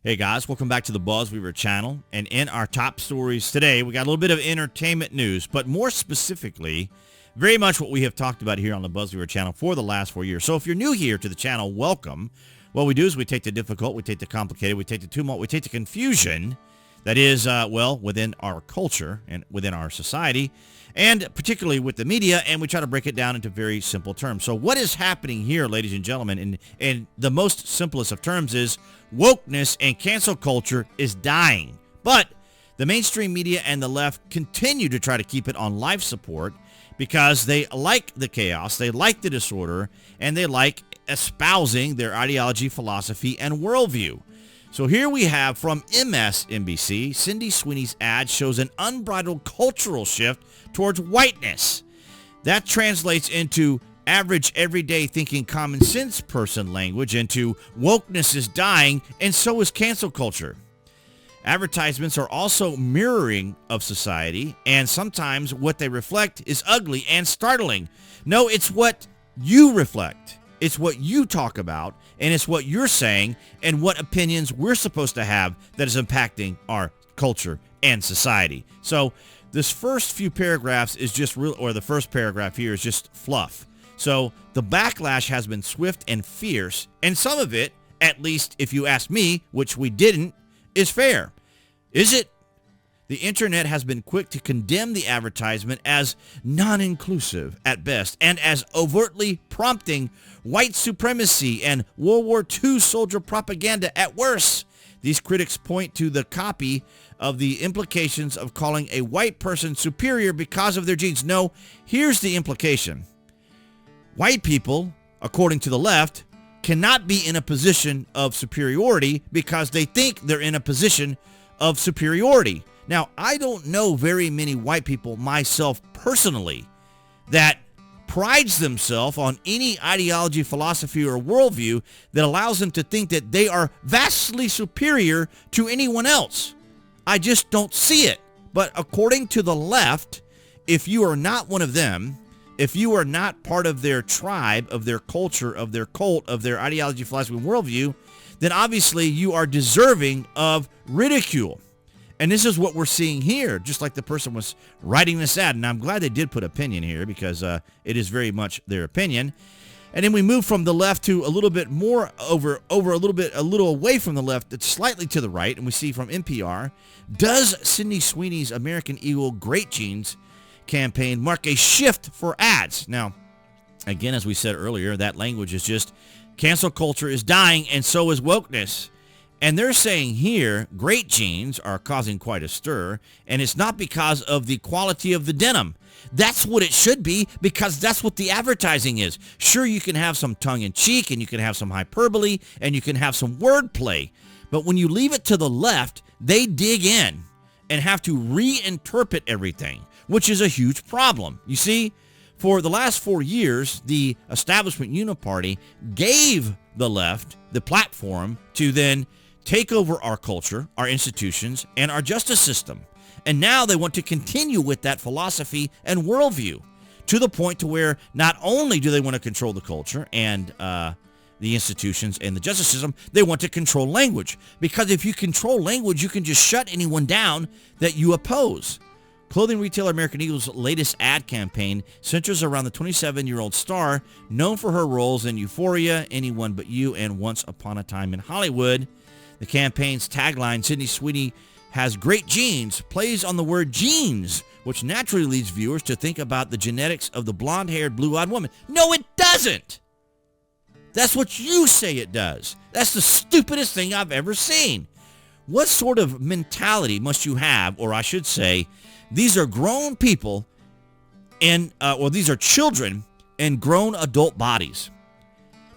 Hey guys, welcome back to the BuzWeaver channel. And in our top stories today, we got a little bit of entertainment news, but more specifically, very much what we have talked about here on the BuzWeaver channel for the last 4 years. So if you're new here to the channel, welcome. What we do is we take the difficult, we take the complicated, we take the tumult, we take the confusion that is, within our culture and within our society, and particularly with the media, and we try to break it down into very simple terms. So what is happening here, ladies and gentlemen, in the most simplest of terms is wokeness and cancel culture is dying. But the mainstream media and the left continue to try to keep it on life support because they like the chaos, they like the disorder, and they like espousing their ideology, philosophy, and worldview. So here we have from MSNBC, Cindy Sweeney's ad shows an unbridled cultural shift towards whiteness. That translates into average, everyday thinking, common sense person language into wokeness is dying, and so is cancel culture. Advertisements are also mirroring of society, and sometimes what they reflect is ugly and startling. No, it's what you reflect. It's what you talk about, and it's what you're saying, and what opinions we're supposed to have that is impacting our culture and society. So this first few paragraphs is just real, or the first paragraph here is just fluff. So the backlash has been swift and fierce, and some of it, at least if you ask me, which we didn't, is fair. Is it? The internet has been quick to condemn the advertisement as non-inclusive at best and as overtly prompting white supremacy and World War II soldier propaganda at worst. These critics point to the copy of the implications of calling a white person superior because of their genes. No, here's the implication. White people, according to the left, cannot be in a position of superiority because they think they're in a position of superiority. Now, I don't know very many white people myself personally that prides themselves on any ideology, philosophy, or worldview that allows them to think that they are vastly superior to anyone else. I just don't see it. But according to the left, if you are not one of them, if you are not part of their tribe, of their culture, of their cult, of their ideology, philosophy, and worldview, then obviously you are deserving of ridicule. And this is what we're seeing here, just like the person was writing this ad. And I'm glad they did put opinion here because it is very much their opinion. And then we move from the left to a little bit more a little away from the left. It's slightly to the right. And we see from NPR, does Cindy Sweeney's American Eagle Great Genes campaign mark a shift for ads? Now, again, as we said earlier, that language is just cancel culture is dying and so is wokeness. And they're saying here, great genes are causing quite a stir, and it's not because of the quality of the denim. That's what it should be, because that's what the advertising is. Sure, you can have some tongue-in-cheek, and you can have some hyperbole, and you can have some wordplay. But when you leave it to the left, they dig in and have to reinterpret everything, which is a huge problem. You see, for the last 4 years, the establishment uniparty gave the left the platform to then take over our culture, our institutions, and our justice system. And now they want to continue with that philosophy and worldview to the point to where not only do they want to control the culture and the institutions and the justice system, they want to control language. Because if you control language, you can just shut anyone down that you oppose. Clothing retailer American Eagle's latest ad campaign centers around the 27-year-old star known for her roles in Euphoria, Anyone But You, and Once Upon a Time in Hollywood. The campaign's tagline, Cindy Sweeney has great genes, plays on the word genes, which naturally leads viewers to think about the genetics of the blonde-haired, blue-eyed woman. No, it doesn't. That's what you say it does. That's the stupidest thing I've ever seen. What sort of mentality must you have, or I should say, these are grown people these are children in grown adult bodies,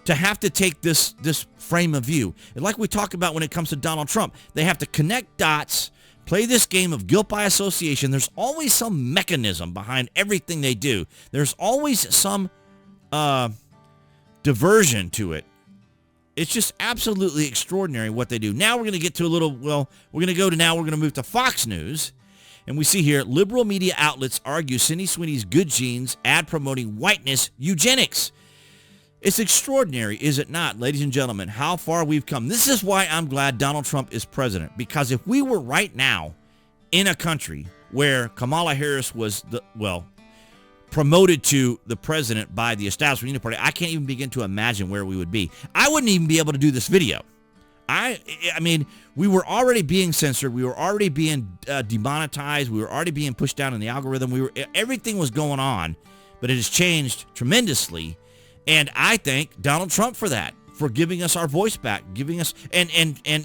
to have to take this frame of view. And like we talk about when it comes to Donald Trump, they have to connect dots, play this game of guilt by association. There's always some mechanism behind everything they do. There's always some diversion to it. It's just absolutely extraordinary what they do. Now we're going to get to we're going to move to Fox News. And we see here, liberal media outlets argue Cindy Sweeney's good genes ad promoting whiteness eugenics. It's extraordinary, is it not, ladies and gentlemen, how far we've come. This is why I'm glad Donald Trump is president, because if we were right now in a country where Kamala Harris was, promoted to the president by the establishment party, I can't even begin to imagine where we would be. I wouldn't even be able to do this video. I mean, we were already being censored. We were already being demonetized. We were already being pushed down in the algorithm. Everything was going on, but it has changed tremendously. And I thank Donald Trump for that, for giving us our voice back, giving us, and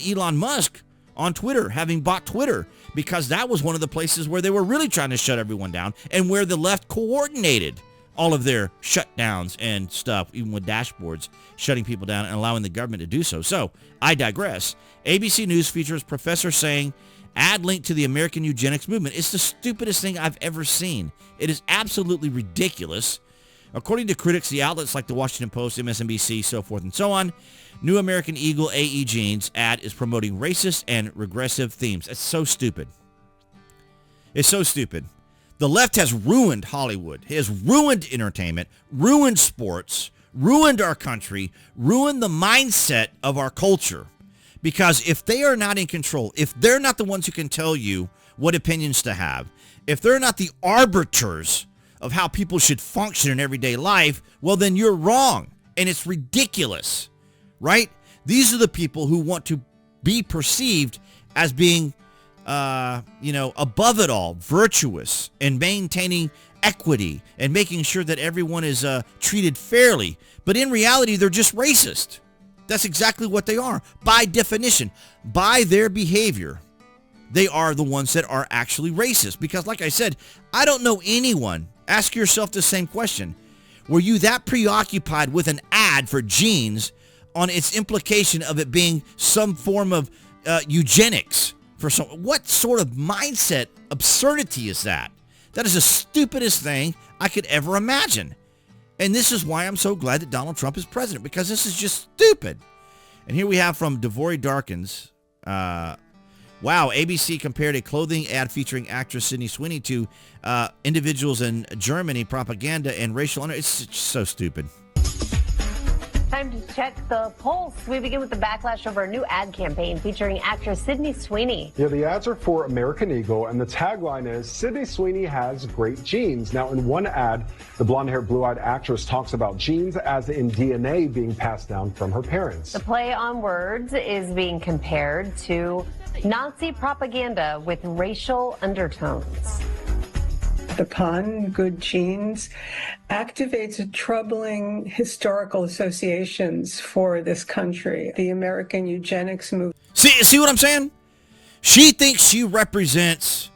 Elon Musk on Twitter, having bought Twitter, because that was one of the places where they were really trying to shut everyone down and where the left coordinated all of their shutdowns and stuff, even with dashboards, shutting people down and allowing the government to do so. So I digress. ABC News features professor saying, ad link to the American eugenics movement. It's the stupidest thing I've ever seen. It is absolutely ridiculous. According to critics, the outlets like the Washington Post, MSNBC, so forth and so on, new American Eagle AE Jeans ad is promoting racist and regressive themes. It's so stupid. It's so stupid. The left has ruined Hollywood, has ruined entertainment, ruined sports, ruined our country, ruined the mindset of our culture. Because if they are not in control, if they're not the ones who can tell you what opinions to have, if they're not the arbiters of how people should function in everyday life, well, then you're wrong. And it's ridiculous, right? These are the people who want to be perceived as being, above it all, virtuous, and maintaining equity and making sure that everyone is treated fairly. But in reality, they're just racist. That's exactly what they are. By definition, by their behavior, they are the ones that are actually racist. Because like I said, I don't know anyone. Ask yourself the same question. Were you that preoccupied with an ad for jeans on its implication of it being some form of eugenics? What sort of mindset absurdity is that? That is the stupidest thing I could ever imagine. And this is why I'm so glad that Donald Trump is president, because this is just stupid. And here we have from Devory Darkins. Wow, ABC compared a clothing ad featuring actress Sydney Sweeney to individuals in Germany, propaganda, and racial... It's so stupid. Time to check the pulse. We begin with the backlash over a new ad campaign featuring actress Sydney Sweeney. Yeah, the ads are for American Eagle, and the tagline is, Sydney Sweeney has great genes. Now, in one ad, the blonde-haired, blue-eyed actress talks about genes as in DNA being passed down from her parents. The play on words is being compared to Nazi propaganda with racial undertones. The pun, good genes, activates troubling historical associations for this country. The American eugenics movement. See what I'm saying? She thinks she represents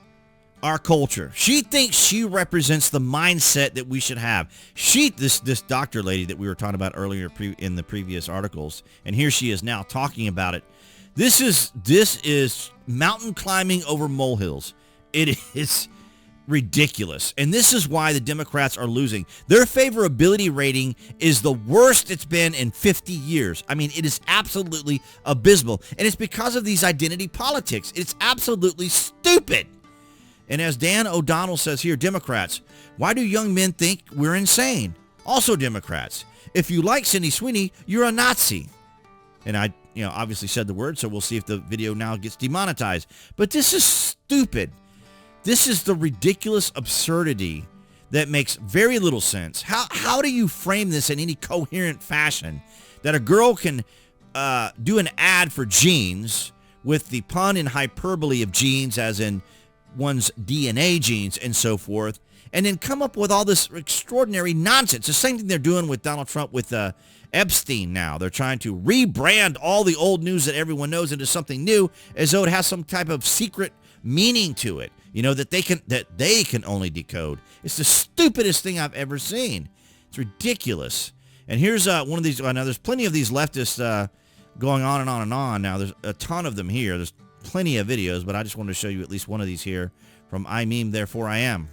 our culture. She thinks she represents the mindset that we should have. This doctor lady that we were talking about earlier in the previous articles, and here she is now talking about it. This is mountain climbing over molehills. It is ridiculous. And this is why the Democrats are losing. Their favorability rating is the worst it's been in 50 years. I mean, it is absolutely abysmal. And it's because of these identity politics. It's absolutely stupid. And as Dan O'Donnell says here, Democrats, why do young men think we're insane? Also Democrats, if you like Sydney Sweeney, you're a Nazi. And I, obviously said the word, so we'll see if the video now gets demonetized. But this is stupid. This is the ridiculous absurdity that makes very little sense. How do you frame this in any coherent fashion that a girl can do an ad for jeans with the pun and hyperbole of genes as in one's DNA genes and so forth, and then come up with all this extraordinary nonsense? The same thing they're doing with Donald Trump with Epstein now. They're trying to rebrand all the old news that everyone knows into something new as though it has some type of secret meaning to it, that they can only decode. It's the stupidest thing I've ever seen. It's ridiculous. And here's one of these. Now, there's plenty of these leftists going on and on and on. Now, there's a ton of them here. There's plenty of videos, but I just wanted to show you at least one of these here from I Meme, Therefore I Am.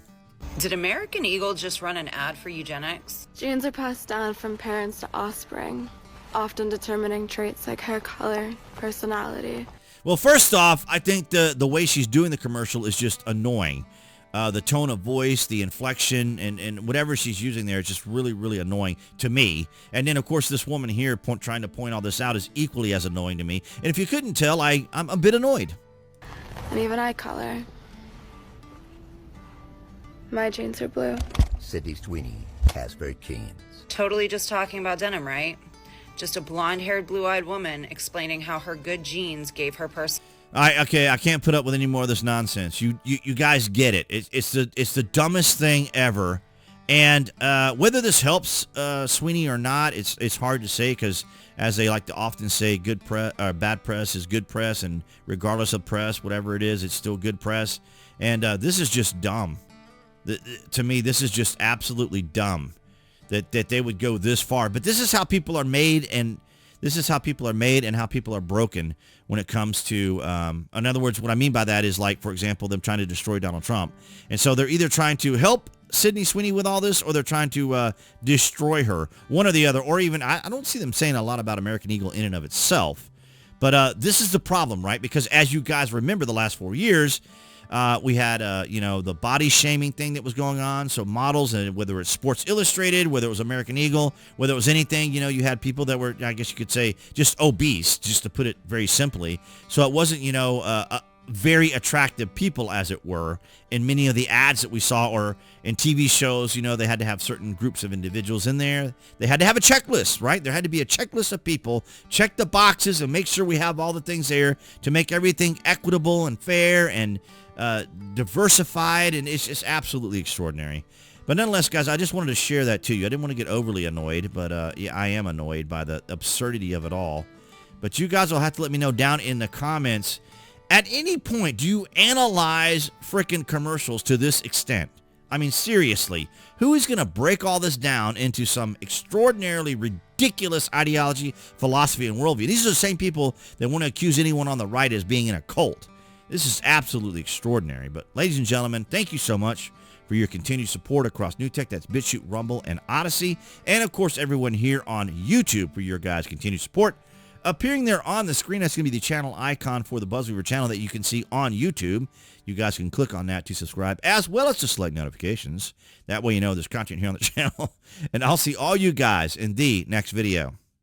Did American Eagle just run an ad for eugenics? Genes are passed down from parents to offspring, often determining traits like hair color, personality. Well, first off, I think the way she's doing the commercial is just annoying. The tone of voice, the inflection, and whatever she's using there is just really, really annoying to me. And then, of course, this woman here trying to point all this out is equally as annoying to me. And if you couldn't tell, I'm a bit annoyed. And even eye color. My jeans are blue. Sydney Sweeney has very jeans. Totally just talking about denim, right? Just a blonde-haired, blue-eyed woman explaining how her good genes gave her person. Okay, I can't put up with any more of this nonsense. You guys get it. It's the dumbest thing ever. And whether this helps Sweeney or not, it's hard to say, because as they like to often say, good press or bad press is good press, and regardless of press, whatever it is, it's still good press. And this is just dumb. To me, this is just absolutely dumb that they would go this far. But this is how people are made, and this is how people are made and how people are broken when it comes to, in other words, what I mean by that is, like, for example, them trying to destroy Donald Trump. And so they're either trying to help Sydney Sweeney with all this, or they're trying to destroy her, one or the other. Or even, I don't see them saying a lot about American Eagle in and of itself. But this is the problem, right? Because as you guys remember, the last 4 years, we had, the body shaming thing that was going on. So models, and whether it's Sports Illustrated, whether it was American Eagle, whether it was anything, you had people that were, I guess you could say, just obese, just to put it very simply. So it wasn't, very attractive people, as it were, in many of the ads that we saw, or in TV shows. They had to have certain groups of individuals in there. They had to have a checklist, right? There had to be a checklist of people, check the boxes and make sure we have all the things there to make everything equitable and fair and diversified, and it's just absolutely extraordinary. But nonetheless, guys, I just wanted to share that to you. I didn't want to get overly annoyed, but yeah, I am annoyed by the absurdity of it all. But you guys will have to let me know down in the comments, at any point, do you analyze frickin' commercials to this extent? I mean, seriously, who is going to break all this down into some extraordinarily ridiculous ideology, philosophy, and worldview? These are the same people that want to accuse anyone on the right as being in a cult. This is absolutely extraordinary. But ladies and gentlemen, thank you so much for your continued support across New Tech. That's BitChute, Rumble, and Odyssey. And of course, everyone here on YouTube for your guys' continued support. Appearing there on the screen, that's going to be the channel icon for the BuzWeaver channel that you can see on YouTube. You guys can click on that to subscribe, as well as to select notifications. That way you know there's content here on the channel. And I'll see all you guys in the next video.